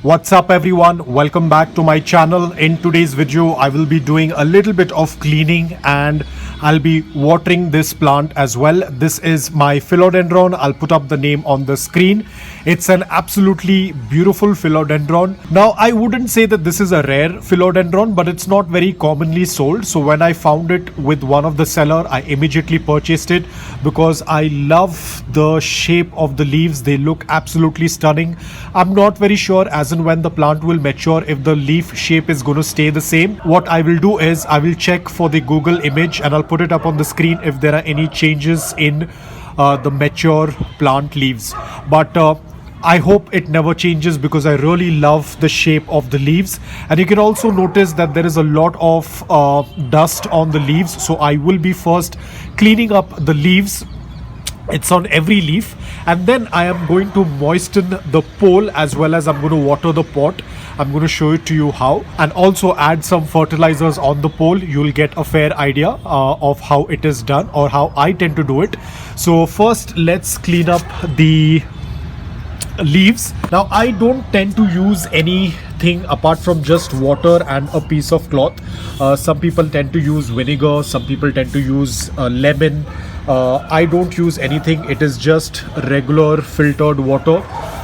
What's up everyone, welcome back to my channel. In today's video I will be doing a little bit of cleaning and I'll be watering this plant as well. This is my philodendron. I'll put up the name on the screen. It's an absolutely beautiful philodendron. Now I wouldn't say that this is a rare philodendron, but it's not very commonly sold. So when I found it with one of the seller, I immediately purchased it because I love the shape of the leaves. They look absolutely stunning. I'm not very sure as and when the plant will mature if the leaf shape is going to stay the same. What I will do is I will check for the Google image and I'll put it up on the screen if there are any changes in the mature plant leaves. But I hope it never changes because I really love the shape of the leaves. And you can also notice that there is a lot of dust on the leaves. So I will be first cleaning up the leaves. It's on every leaf, and then I am going to moisten the pole as well as I'm going to water the pot. I'm going to show it to you how, and also add some fertilizers on the pole. You'll get a fair idea of how it is done or how I tend to do it. So first let's clean up the leaves. Now I don't tend to use anything apart from just water and a piece of cloth. Some people tend to use vinegar, some people tend to use lemon. I don't use anything. It is just regular filtered water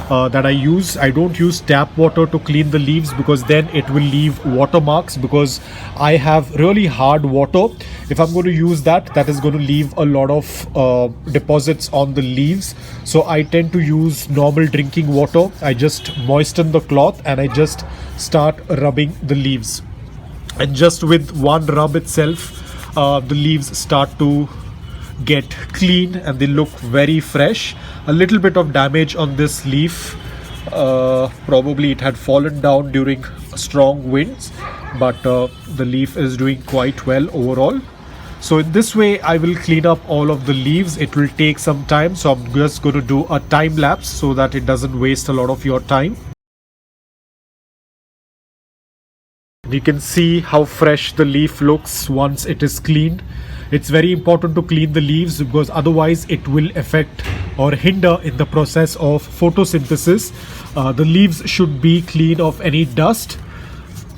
that I use. I don't use tap water to clean the leaves because then it will leave watermarks, because I have really hard water. If I'm going to use that, that is going to leave a lot of deposits on the leaves. So I tend to use normal drinking water. I just moisten the cloth and I just start rubbing the leaves. And just with one rub itself, the leaves start to get clean and they look very fresh. A little bit of damage on this leaf, probably it had fallen down during strong winds, but the leaf is doing quite well overall. So in this way I will clean up all of the leaves. It will take some time, so I'm just going to do a time lapse so that it doesn't waste a lot of your time. You can see how fresh the leaf looks once it is cleaned. It's very important to clean the leaves because otherwise it will affect or hinder in the process of photosynthesis. The leaves should be clean of any dust.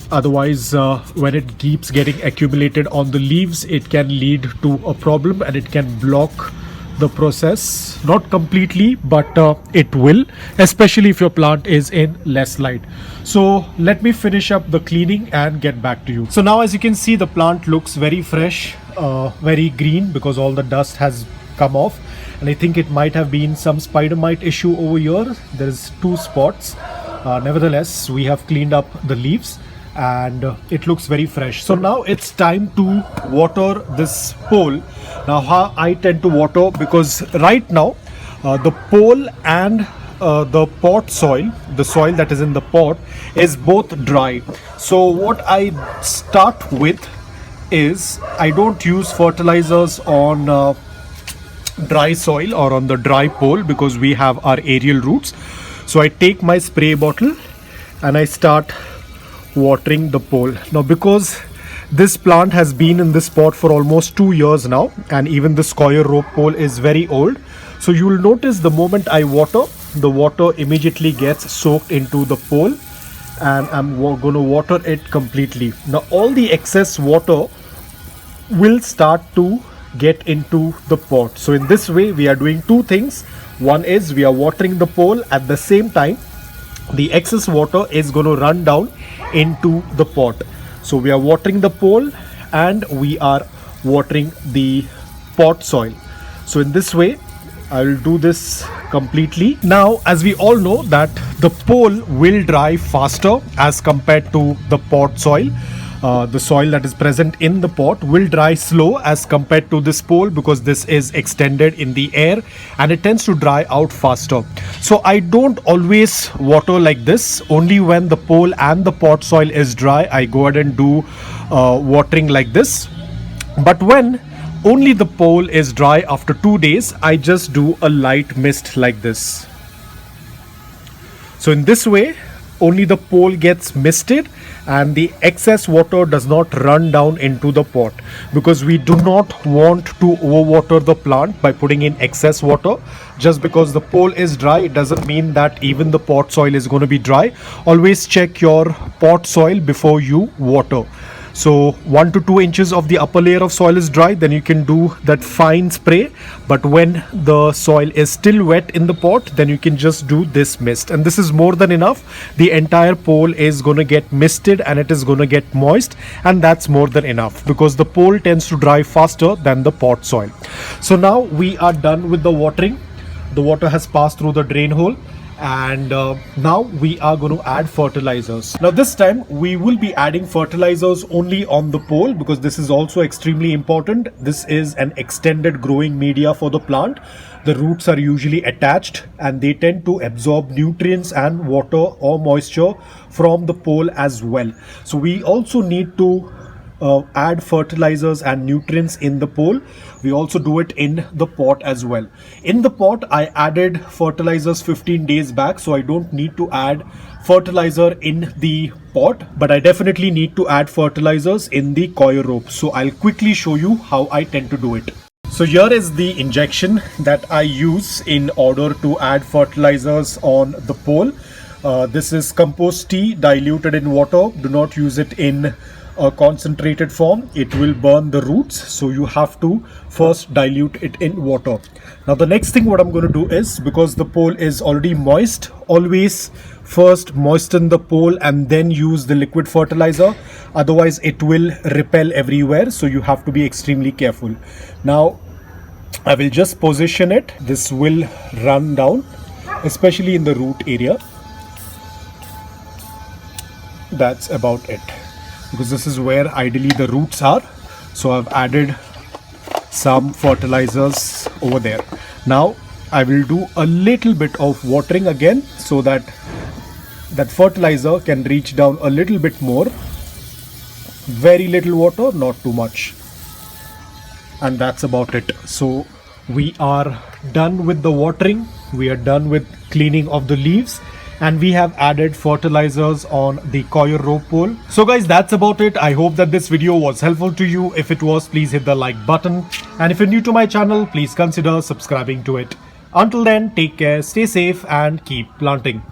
Otherwise, when it keeps getting accumulated on the leaves, it can lead to a problem and it can block the process. Not completely, but it will, especially if your plant is in less light. So let me finish up the cleaning and get back to you. So now as you can see, the plant looks very fresh, very green because all the dust has come off. And I think it might have been some spider mite issue over here. There's 2 spots. Nevertheless, we have cleaned up the leaves and it looks very fresh. So now it's time to water this pole. Now how I tend to water, because right now the pole and the pot soil, the soil that is in the pot, is both dry. So what I start with is I don't use fertilizers on dry soil or on the dry pole because we have our aerial roots. So I take my spray bottle and I start watering the pole. Now because this plant has been in this pot for almost 2 years now, and even the square rope pole is very old, so you will notice the moment I water, the water immediately gets soaked into the pole, and I'm going to water it completely. Now all the excess water will start to get into the pot. So in this way we are doing 2 things. One is we are watering the pole, at the same time the excess water is going to run down into the pot. So we are watering the pole and we are watering the pot soil. So in this way I will do this completely. Now as we all know that the pole will dry faster as compared to the pot soil. The soil that is present in the pot will dry slow as compared to this pole because this is extended in the air and it tends to dry out faster. So I don't always water like this. Only when the pole and the pot soil is dry, I go ahead and do watering like this. But when only the pole is dry after 2 days, I just do a light mist like this. So in this way only the pole gets misted and the excess water does not run down into the pot, because we do not want to overwater the plant by putting in excess water. Just because the pole is dry, it doesn't mean that even the pot soil is going to be dry. Always check your pot soil before you water. So 1 to 2 inches of the upper layer of soil is dry, then you can do that fine spray. But when the soil is still wet in the pot, then you can just do this mist, and this is more than enough. The entire pole is going to get misted and it is going to get moist, and that's more than enough because the pole tends to dry faster than the pot soil. So now we are done with the watering. The water has passed through the drain hole, and now we are going to add fertilizers. Now this time we will be adding fertilizers only on the pole, because this is also extremely important. This is an extended growing media for the plant. The roots are usually attached and they tend to absorb nutrients and water or moisture from the pole as well. So we also need to add fertilizers and nutrients in the pole. We also do it in the pot as well. In the pot, I added fertilizers 15 days back, so I don't need to add fertilizer in the pot, but I definitely need to add fertilizers in the coir rope. So I'll quickly show you how I tend to do it. So here is the injection that I use in order to add fertilizers on the pole. This is compost tea diluted in water. Do not use it in a concentrated form, it will burn the roots, so you have to first dilute it in water. Now the next thing what I'm going to do is, because the pole is already moist, always first moisten the pole and then use the liquid fertilizer, otherwise it will repel everywhere, so you have to be extremely careful. Now I will just position it. This will run down, especially in the root area. That's about it, because this is where ideally the roots are. So I've added some fertilizers over there. Now I will do a little bit of watering again, so that fertilizer can reach down a little bit more. Very little water, not too much. And that's about it. So we are done with the watering, we are done with cleaning of the leaves, and we have added fertilizers on the coir rope pole. So guys, that's about it. I hope that this video was helpful to you. If it was, please hit the like button, and if you're new to my channel, please consider subscribing to it. Until then, take care, stay safe and keep planting.